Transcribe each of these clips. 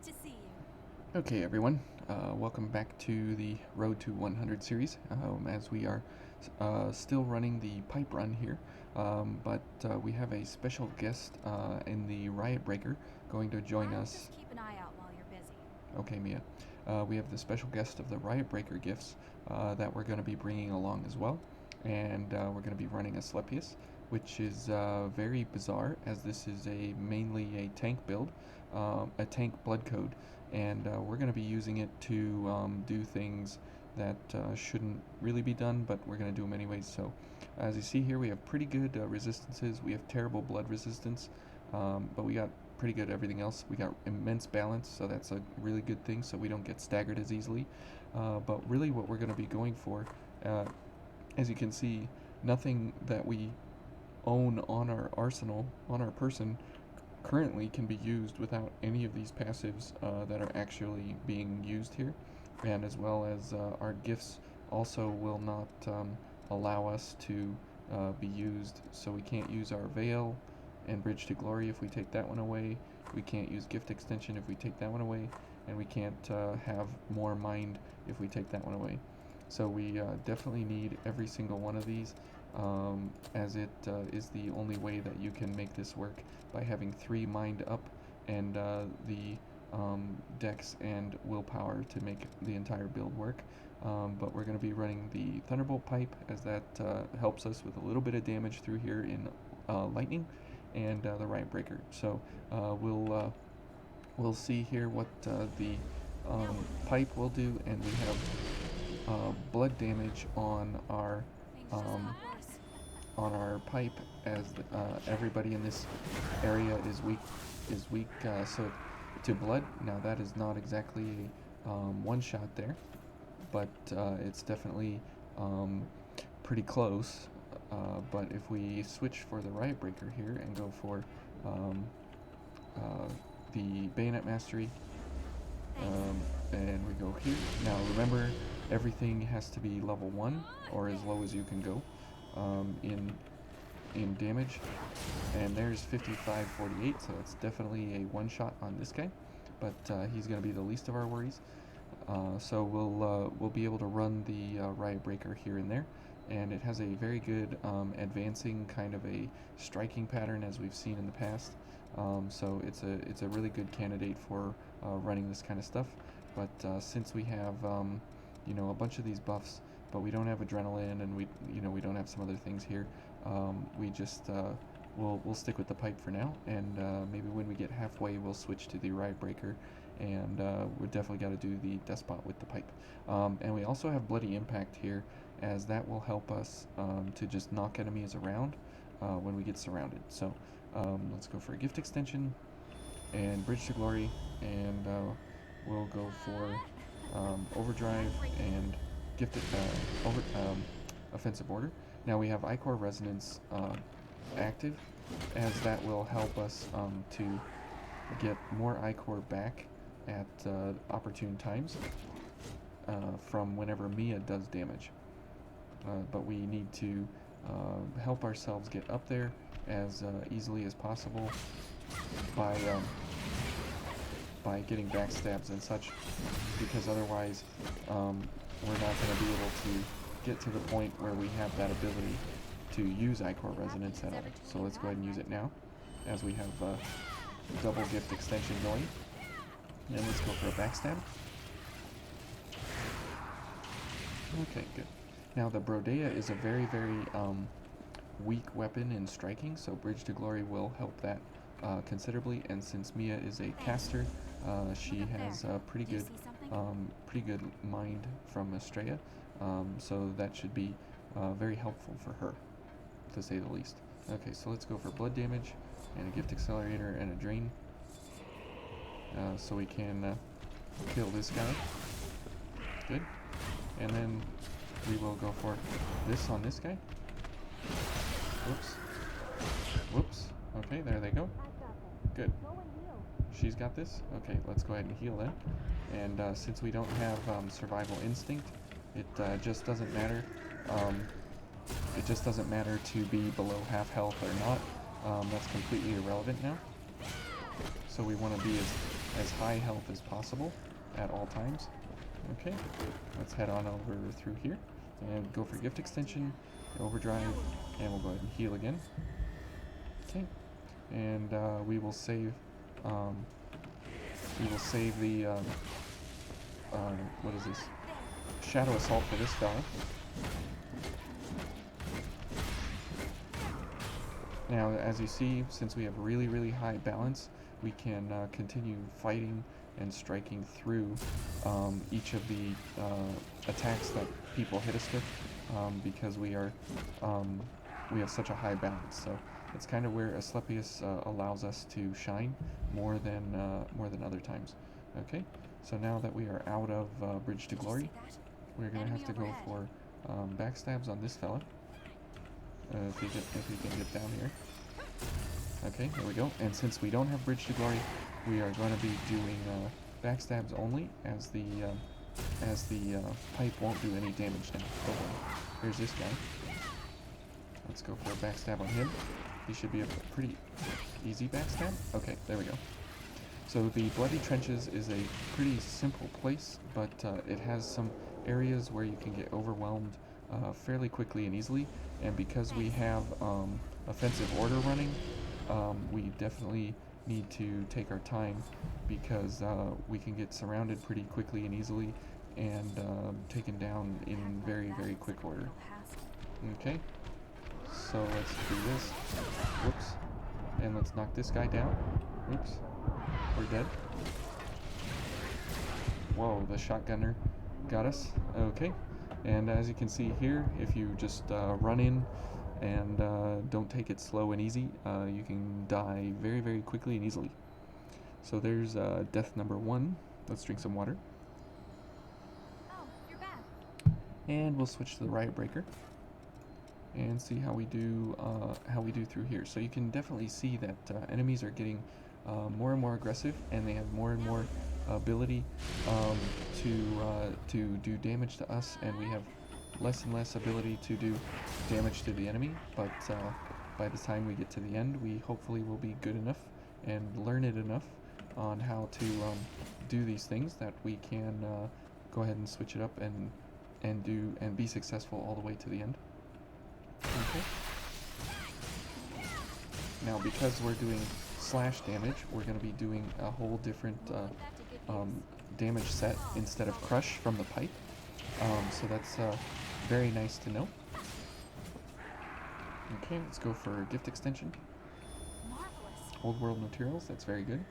Good to see you. Okay, everyone, welcome back to the Road to 100 series. As we are still running the pipe run here, but we have a special guest in the Riot Breaker going to join I'll us. just keep an eye out while you're busy. Okay, Mia. We have the special guest of the Riot Breaker gifts that we're going to be bringing along as well, and we're going to be running Asclepius, which is very bizarre as this is a mainly a tank build, a tank blood code, and we're going to be using it to do things that shouldn't really be done, but we're going to do them anyways. So, as you see here, we have pretty good resistances. We have terrible blood resistance, but we got pretty good everything else. We got immense balance, so that's a really good thing, so we don't get staggered as easily. But really, what we're going to be going for, uh, as you can see, nothing that we own on our arsenal, on our person, currently can be used without any of these passives that are actually being used here, and as well as our gifts also will not allow us to be used. So we can't use our veil and bridge to glory if we take that one away. We can't use gift extension if we take that one away, and we can't have more mind if we take that one away. So we definitely need every single one of these, as it is the only way that you can make this work by having 3 mind up and the dex and willpower to make the entire build work. But we're going to be running the Thunderbolt Pipe as that helps us with a little bit of damage through here in lightning, and the Riot Breaker. So we'll see here what the pipe will do, and we have blood damage Things just um, got worse. on our pipe as everybody in this area is weak so to blood. Now that is not exactly a one shot there, but it's definitely um, pretty close. But if we switch for the Riot Breaker here and go for um, uh, the Bayonet Mastery, Thanks. and we go here. Now remember, everything has to be level 1 or as low as you can go in damage. And there's 5548, so it's definitely a one shot on this guy, but he's going to be the least of our worries. So we'll be able to run the Riot Breaker here and there, and it has a very good advancing kind of a striking pattern as we've seen in the past. So it's a really good candidate for running this kind of stuff. But since we have a bunch of these buffs, but we don't have adrenaline, and we don't have some other things here, we just we'll stick with the pipe for now, and maybe when we get halfway, we'll switch to the Riot Breaker, and we've definitely got to do the Despot with the pipe. And we also have Bloody Impact here, as that will help us to just knock enemies around when we get surrounded. So let's go for a gift extension and Bridge to Glory, and we'll go for Overdrive and Offensive Order. Now we have Ichor Resonance active, as that will help us to get more Ichor back at opportune times from whenever Mia does damage. But we need to help ourselves get up there as easily as possible by getting backstabs and such, because otherwise we're not going to be able to get to the point where we have that ability to use Ichor Resonance at all. So let's go ahead and use it now, as we have double gift extension going. And let's go for a backstab. Okay, good. Now the Brodea is a very, very weak weapon in striking, so Bridge to Glory will help that considerably. And since Mia is a caster, she has a pretty good mind from Estrella, so that should be very helpful for her, to say the least. Okay, so let's go for blood damage and a gift accelerator and a drain, so we can kill this guy. Good. And then we will go for this on this guy. Whoops. Whoops. Okay, there they go. Good. She's got this. Okay, let's go ahead and heal then. And since we don't have survival instinct, it just doesn't matter. It just doesn't matter to be below half health or not. That's completely irrelevant now. So we want to be as as high health as possible at all times. Okay, let's head on over through here and go for gift extension, overdrive, and we'll go ahead and heal again. Okay, and we will save the what is this? Shadow Assault for this fella. Now, as you see, since we have really high balance, we can continue fighting and striking through each of the attacks that people hit us with, because we have such a high balance. So it's kind of where Asclepius allows us to shine more than other times. Okay, so now that we are out of Bridge to Glory, we're gonna have to go for backstabs on this fella. If we can get down here. Okay, there we go. And since we don't have Bridge to Glory, we are going to be doing backstabs only, as the pipe won't do any damage now. Here's this guy. Let's go for a backstab on him. He should be a pretty easy backstab. Okay, there we go. So the Bloody Trenches is a pretty simple place, but it has some areas where you can get overwhelmed fairly quickly and easily. And because we have offensive order running, we definitely need to take our time, because we can get surrounded pretty quickly and easily, and taken down in very quick order. Okay, so let's do this. Whoops. And let's knock this guy down. Oops. We're dead. Whoa, the shotgunner got us. Okay. And as you can see here, if you just run in and don't take it slow and easy, you can die very quickly and easily. So there's death number 1. Let's drink some water. Oh, you're back. And we'll switch to the Riot Breaker and see how we do through here. So you can definitely see that enemies are getting more and more aggressive, and they have more and more ability to do damage to us, and we have less and less ability to do damage to the enemy. But by the time we get to the end, we hopefully will be good enough and learn it enough on how to do these things that we can go ahead and switch it up and be successful all the way to the end. Okay. Now, because we're doing slash damage, we're going to be doing a whole different damage set instead of crush from the pipe. So that's very nice to know. Okay, let's go for gift extension. Marvelous. Old world materials, that's very good.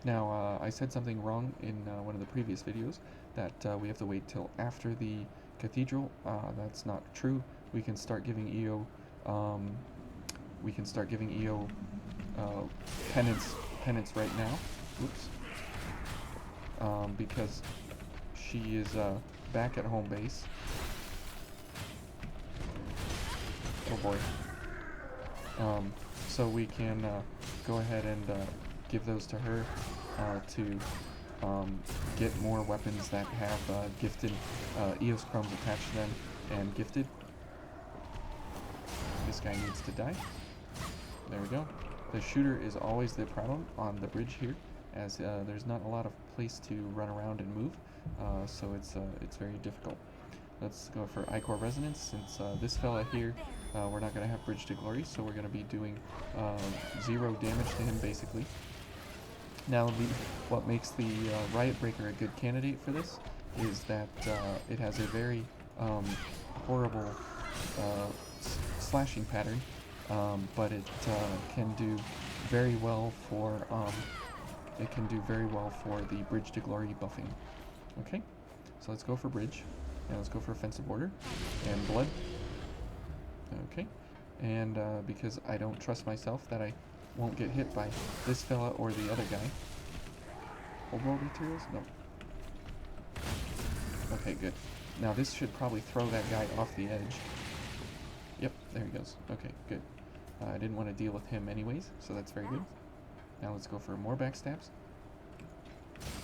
Now, I said something wrong in one of the previous videos, that we have to wait till after the cathedral. That's not true. We can start giving EO penance right now. Oops. Because she is back at home base. Oh boy. So we can go ahead and give those to her to get more weapons that have gifted EOS chromes attached to them and gifted. This guy needs to die. There we go. The shooter is always the problem on the bridge here, as there's not a lot of place to run around and move, so it's very difficult. Let's go for Ichor Resonance, since this fella here, we're not going to have Bridge to Glory, so we're going to be doing 0 damage to him, basically. Now, what makes the Riot Breaker a good candidate for this is that it has a very horrible slashing pattern, but it can do very well for the Bridge to Glory buffing. Okay, so let's go for Bridge, and let's go for Offensive Order and Blood. Okay, and because I don't trust myself that I won't get hit by this fella or the other guy. Old world materials? No. Okay, good. Now this should probably throw that guy off the edge. Yep, there he goes. Okay, good. I didn't want to deal with him anyways, so that's very good. Now let's go for more backstabs.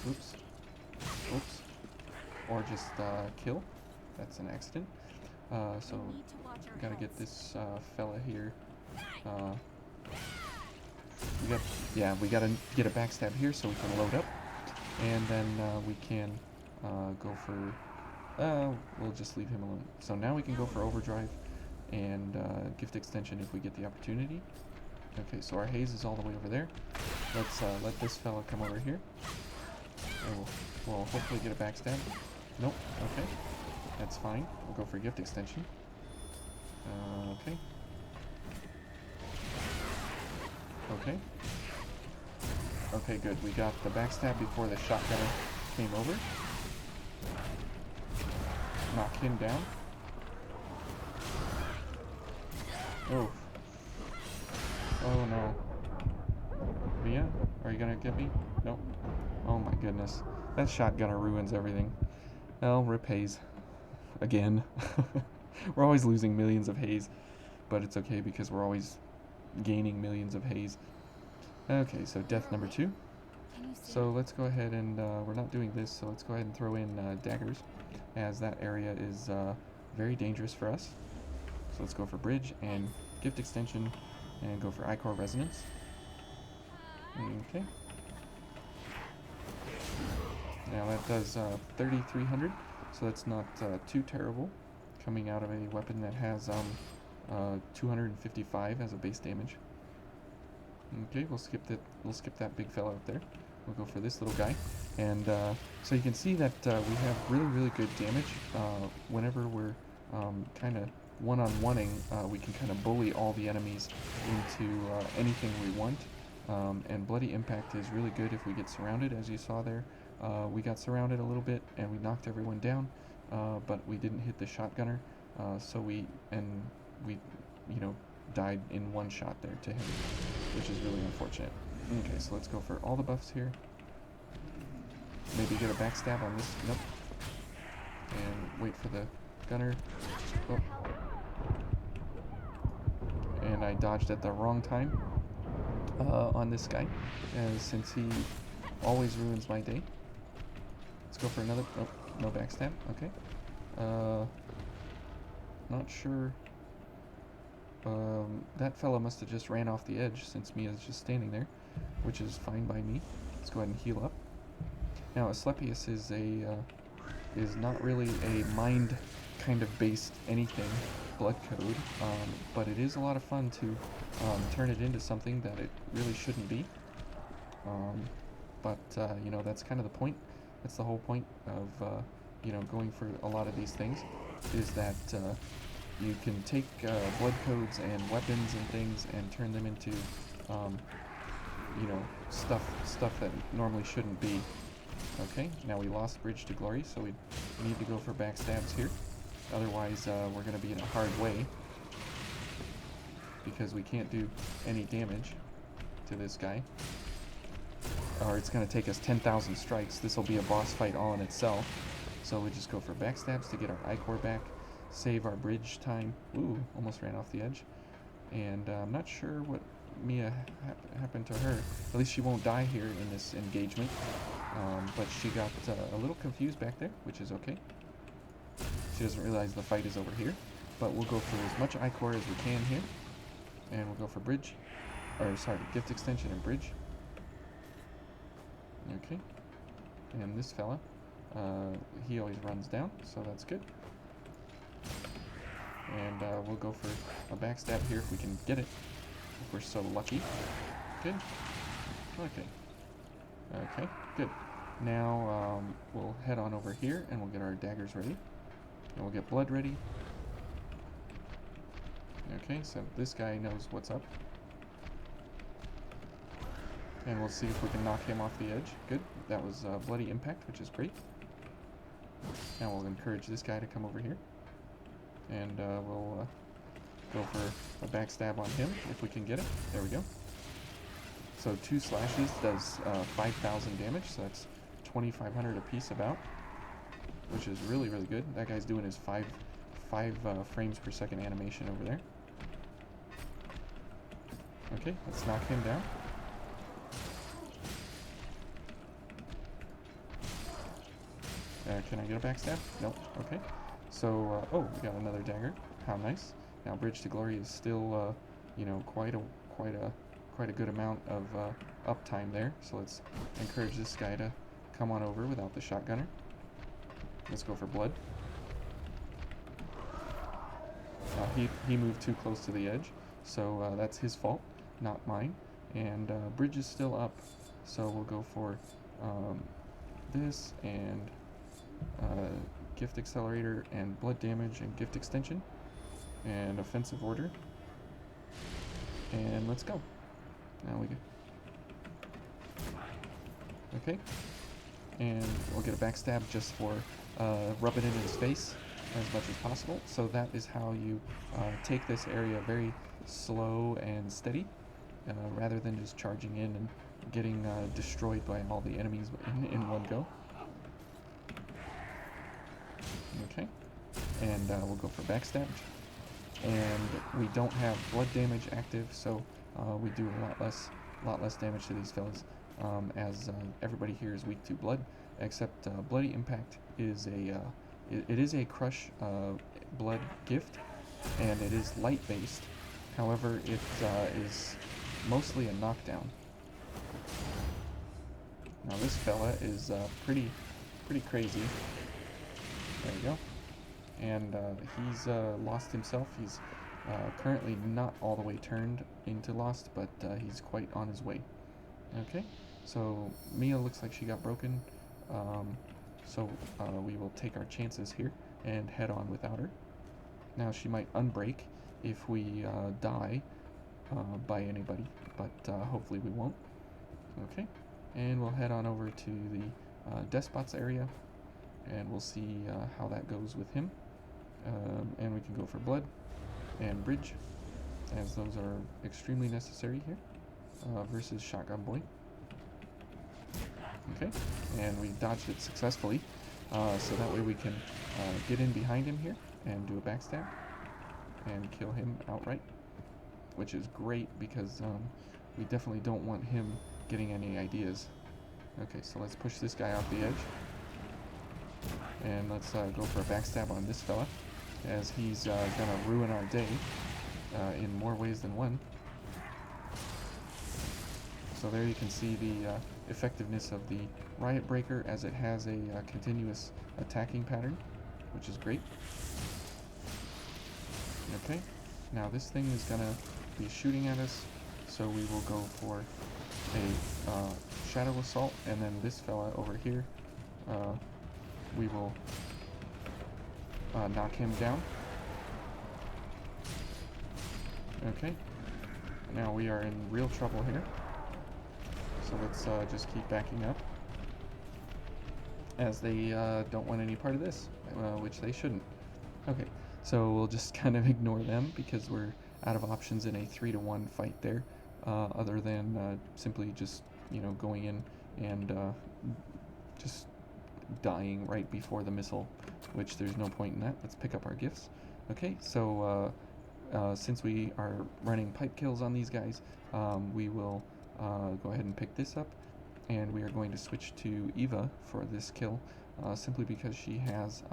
Oops. Oops. Or just kill. That's an accident. So we gotta get this fella here. We got yeah, we gotta get a backstab here so we can load up, and then we can go for. We'll just leave him alone. So now we can go for overdrive and gift extension if we get the opportunity. Okay, so our haze is all the way over there. Let's let this fella come over here. And we'll hopefully get a backstab. Nope. Okay, that's fine. We'll go for gift extension. Okay. Okay. Okay, good. We got the backstab before the shotgunner came over. Knock him down. Oh. Oh no. Mia, are you gonna get me? Nope. Oh my goodness. That shotgunner ruins everything. Well, rip haze. Again. We're always losing millions of haze. But it's okay because we're always gaining millions of haze. Okay, so death number 2. So let's go ahead and, we're not doing this, so let's go ahead and throw in daggers, as that area is very dangerous for us. So let's go for bridge and gift extension, and go for Ichor resonance. Okay. Now that does 3,300, so that's not too terrible, coming out of a weapon that has 255 as a base damage. Okay, we'll skip that big fella up there. We'll go for this little guy, and so you can see that we have really good damage whenever we're kind of one-on-oneing. We can kind of bully all the enemies into anything we want, and bloody impact is really good if we get surrounded, as you saw there. We got surrounded a little bit and we knocked everyone down, but we didn't hit the shotgunner, so we you know, died in one shot there to him, which is really unfortunate. Okay, so let's go for all the buffs here. Maybe get a backstab on this. Nope. And wait for the gunner. Oh. And I dodged at the wrong time on this guy, since he always ruins my day. Let's go for another. Oh, no backstab. Okay. Not sure. That fella must have just ran off the edge, since Mia's just standing there, which is fine by me. Let's go ahead and heal up. Now, Asclepius is not really a mind kind of based anything blood code, but it is a lot of fun to turn it into something that it really shouldn't be. But you know, that's kind of the point. That's the whole point of you know, going for a lot of these things, is that you can take blood codes and weapons and things and turn them into you know, stuff that normally shouldn't be. Okay, now we lost bridge to glory, so we need to go for backstabs here. Otherwise, we're going to be in a hard way, because we can't do any damage to this guy. Or it's going to take us 10,000 strikes. This will be a boss fight all in itself. So we just go for backstabs to get our Ichor back, save our bridge time. Ooh, almost ran off the edge. And I'm not sure what Mia happened to her. At least she won't die here in this engagement. But she got a little confused back there, which is okay. She doesn't realize the fight is over here. But we'll go for as much Ichor as we can here. And we'll go for bridge. Or, sorry, gift extension and bridge. Okay. And this fella, he always runs down, so that's good. And we'll go for a backstab here if we can get it. If we're so lucky. Good. Okay. Okay, good. Now we'll head on over here and we'll get our daggers ready. And we'll get blood ready. Okay, so this guy knows what's up. And we'll see if we can knock him off the edge. Good. That was bloody impact, which is great. Now we'll encourage this guy to come over here. And we'll go for a backstab on him if we can get it. There we go. So 2 slashes does 5,000 damage, so that's 2,500 apiece about, which is really good. That guy's doing his 5 frames per second animation over there. Okay, let's knock him down. Can I get a backstab? Nope. Okay. So, oh, we got another dagger. How nice. Now, bridge to glory is still, you know, quite quite a good amount of uptime there. So let's encourage this guy to come on over without the shotgunner. Let's go for blood. He moved too close to the edge, so that's his fault, not mine. And bridge is still up, so we'll go for this and gift accelerator and blood damage and gift extension and offensive order. And let's go. Now we go. Okay. And we'll get a backstab just for rub it in his face as much as possible. So that is how you take this area very slow and steady, rather than just charging in and getting destroyed by all the enemies in one go. Okay, and we'll go for backstab. And we don't have blood damage active, so we do a lot less damage to these fellas, as everybody here is weak to blood, except Bloody Impact is it is a crush blood gift, and it is light based. However, it is mostly a knockdown. Now this fella is pretty crazy. There we go. And he's lost himself. He's currently not all the way turned into lost, but he's quite on his way. Okay, so Mia looks like she got broken, so we will take our chances here and head on without her. Now she might unbreak if we die by anybody, but hopefully we won't. Okay, and we'll head on over to the Despot's area, and we'll see how that goes with him. And we can go for blood and bridge, as those are extremely necessary here, versus Shotgun Boy. Okay, and we dodged it successfully, so that way we can get in behind him here and do a backstab and kill him outright, which is great because we definitely don't want him getting any ideas. Okay, so let's push this guy off the edge, and let's go for a backstab on this fella, as he's gonna ruin our day in more ways than one. So there you can see the effectiveness of the Riot Breaker, as it has a continuous attacking pattern, which is great. Okay, now this thing is gonna be shooting at us, so we will go for a Shadow Assault, and then this fella over here, we will knock him down. Okay, now we are in real trouble here, so let's just keep backing up, as they don't want any part of this, which they shouldn't. Okay, so we'll just kind of ignore them because we're out of options in a 3-to-1 fight there, other than simply just, you know, going in and just dying right before the missile, which there's no point in that. Let's pick up our gifts. Okay, so since we are running pipe kills on these guys, we will go ahead and pick this up, and we are going to switch to Eva for this kill, simply because she has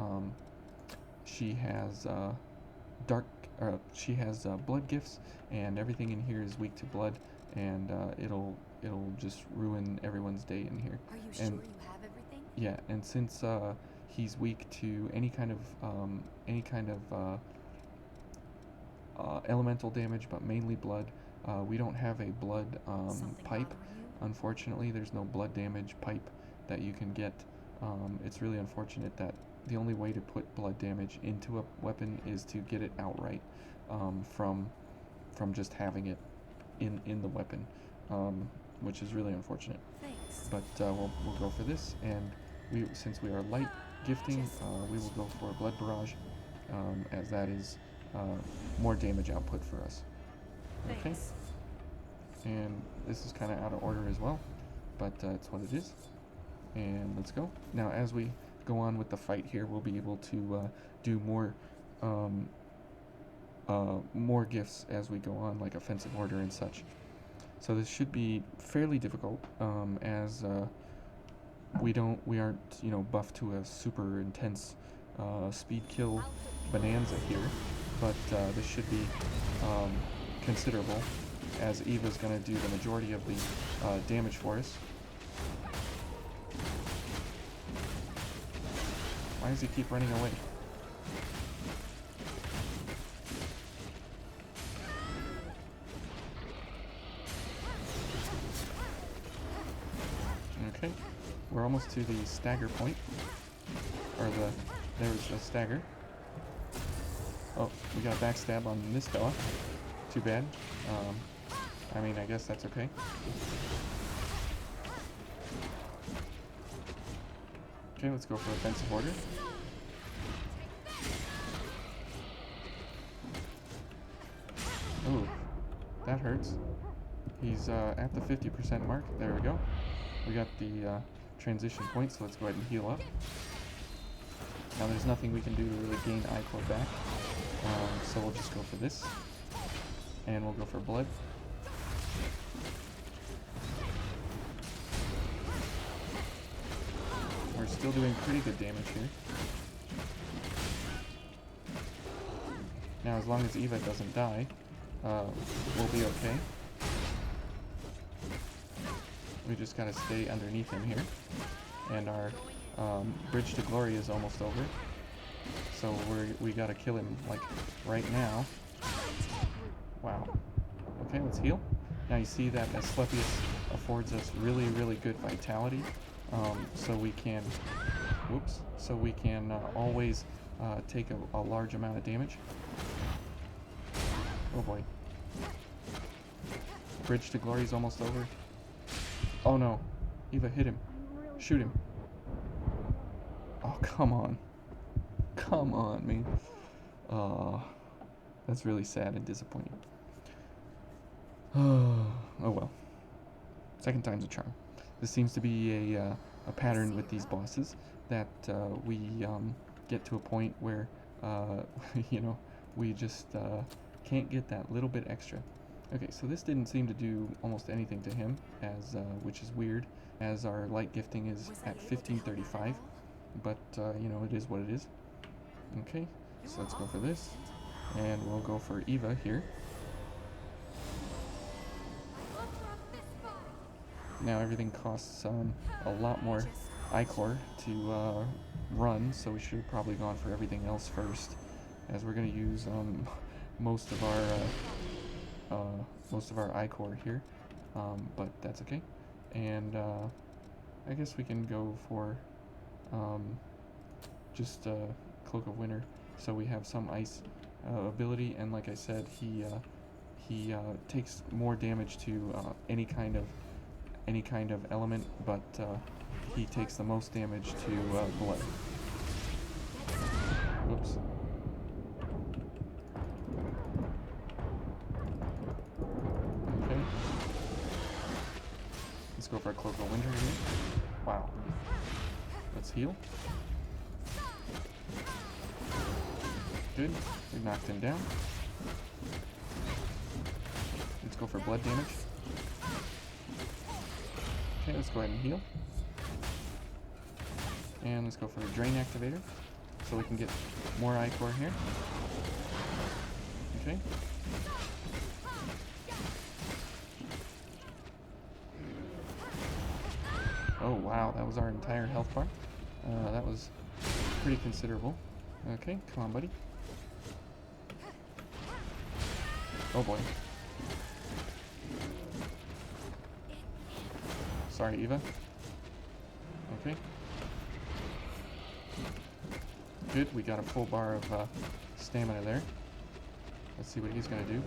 blood gifts, and everything in here is weak to blood, and it'll just ruin everyone's day in here. Are you sure you have everything? Yeah, and since he's weak to any kind of elemental damage, but mainly blood, we don't have a blood pipe. Bother you? Unfortunately, there's no blood damage pipe that you can get. It's really unfortunate that the only way to put blood damage into a weapon is to get it outright, from just having it in the weapon, which is really unfortunate. Thanks. But we'll go for this, and since we are light gifting, we will go for a blood barrage, as that is more damage output for us. Okay, Thanks. and this is kind of out of order as well, but it's what it is. And let's go. Now, as we go on with the fight here, we'll be able to do more gifts as we go on, like offensive order and such. So this should be fairly difficult, as we aren't, you know, buffed to a super intense speed kill bonanza here, but this should be considerable. as Eva's going to do the majority of the damage for us. Why does he keep running away? Okay, we're almost to the stagger point. Or there's a stagger. Oh, we got a backstab on this fella. Too bad. I mean, I guess that's okay. Okay, let's go for offensive order. Ooh, that hurts. He's at the 50% mark. There we go. We got the transition point, so let's go ahead and heal up. Now there's nothing we can do to really gain I-Core back, so we'll just go for this. And we'll go for blood. We're still doing pretty good damage here. Now as long as Eva doesn't die, we'll be okay. We just gotta stay underneath him here. And our bridge to glory is almost over. So we gotta kill him like right now. Wow. Okay, let's heal. Now you see that Asclepius affords us really, really good vitality. So we can, always take a large amount of damage. Oh boy. Bridge to glory is almost over. Oh no. Eva, hit him. Shoot him. Oh, come on. Come on, man. That's really sad and disappointing. Oh well. Second time's a charm. This seems to be a pattern with these bosses, that we get to a point where, we just can't get that little bit extra. Okay, so this didn't seem to do almost anything to him, which is weird, as our light gifting is at 1535, but it is what it is. Okay, so let's go for this, and we'll go for Eva here. Now everything costs a lot more I-Core to run, so we should have probably gone for everything else first, as we're going to use most of our I-Core here, but that's okay. And I guess we can go for just Cloak of Winter, so we have some ice ability, and like I said, he takes more damage to any kind of element, but he takes the most damage to blood. Whoops. Okay. Let's go for a Cloak of Winter here. Wow. Let's heal. Good. We knocked him down. Let's go for blood damage. Okay, let's go ahead and heal. And let's go for a Drain Activator, so we can get more I-Core here. Okay. Oh wow, that was our entire health bar. That was pretty considerable. Okay, come on, buddy. Oh boy. Sorry, Eva. Okay. Good, we got a full bar of stamina there. Let's see what he's gonna do.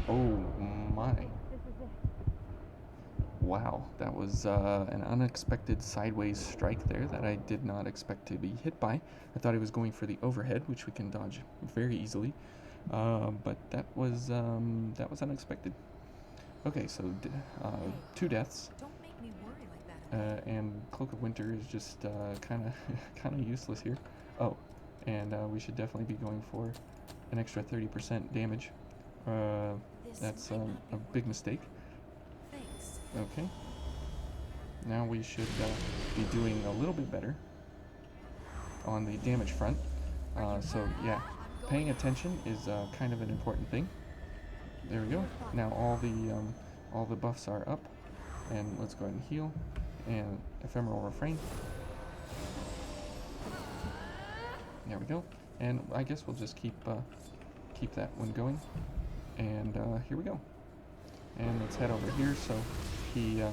Oh my. Wow, that was an unexpected sideways strike there that I did not expect to be hit by. I thought he was going for the overhead, which we can dodge very easily, but that was unexpected. Okay, so 2 deaths. Don't make me worry like that. And Cloak of Winter is just kind of useless here. Oh, and we should definitely be going for an extra 30% damage. That's a big mistake. Thanks. Okay. Now we should be doing a little bit better on the damage front. So yeah, paying attention is kind of an important thing. There we go. Now all the buffs are up, and let's go ahead and heal, and ephemeral refrain. There we go. And I guess we'll just keep that one going. And here we go. And let's head over here so he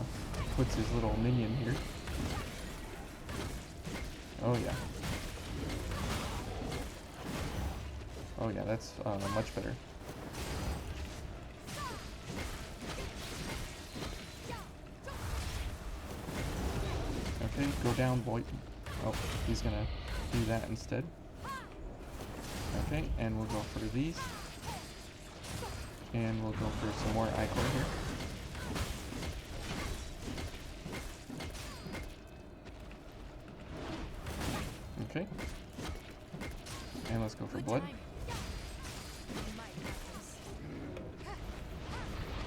puts his little minion here. Oh yeah. Oh yeah, that's much better. Okay, go down, boy. Oh, he's gonna do that instead. Okay, and we'll go for these. And we'll go for some more Ichor here. Okay. And let's go for blood.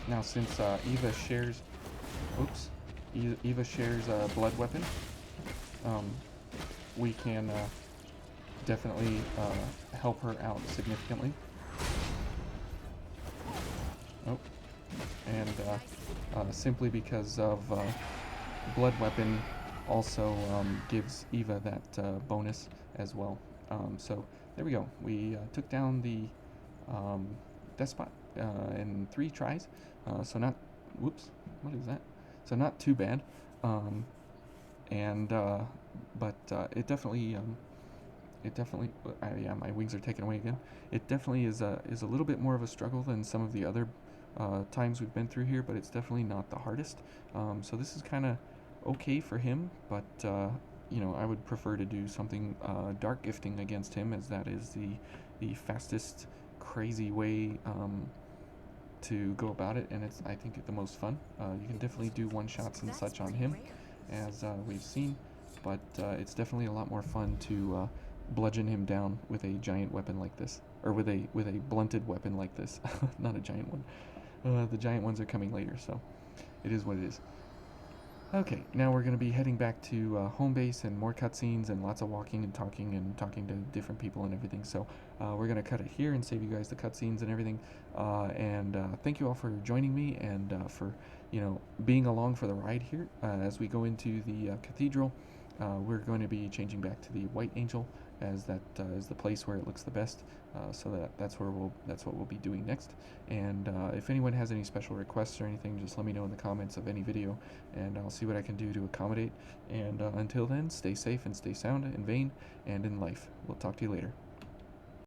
Now since Eva shares... Oops. Eva shares a blood weapon, we can definitely help her out significantly. Oh. And simply because of blood weapon also gives Eva that bonus as well. So there we go. We took down the Despot in 3 tries. So not... Whoops. What is that? So not too bad. But it definitely... yeah, my wings are taken away again. It definitely is a little bit more of a struggle than some of the other times we've been through here, but it's definitely not the hardest. So this is kind of okay for him, but you know, I would prefer to do something dark gifting against him, as that is the fastest, crazy way to go about it, and it's, I think, the most fun. You can definitely do one-shots and such on him, as we've seen, but it's definitely a lot more fun to bludgeon him down with a giant weapon like this, or with a blunted weapon like this. Not a giant one. The giant ones are coming later, so it is what it is. Okay, now we're going to be heading back to home base, and more cutscenes and lots of walking and talking to different people and everything. So we're going to cut it here and save you guys the cutscenes and everything. And thank you all for joining me, and for, you know, being along for the ride here. As we go into the cathedral, we're going to be changing back to the White Angel, as that is the place where it looks the best. So that's what we'll be doing next. And if anyone has any special requests or anything, just let me know in the comments of any video, and I'll see what I can do to accommodate. And until then, stay safe and stay sound in Vane and in life. We'll talk to you later.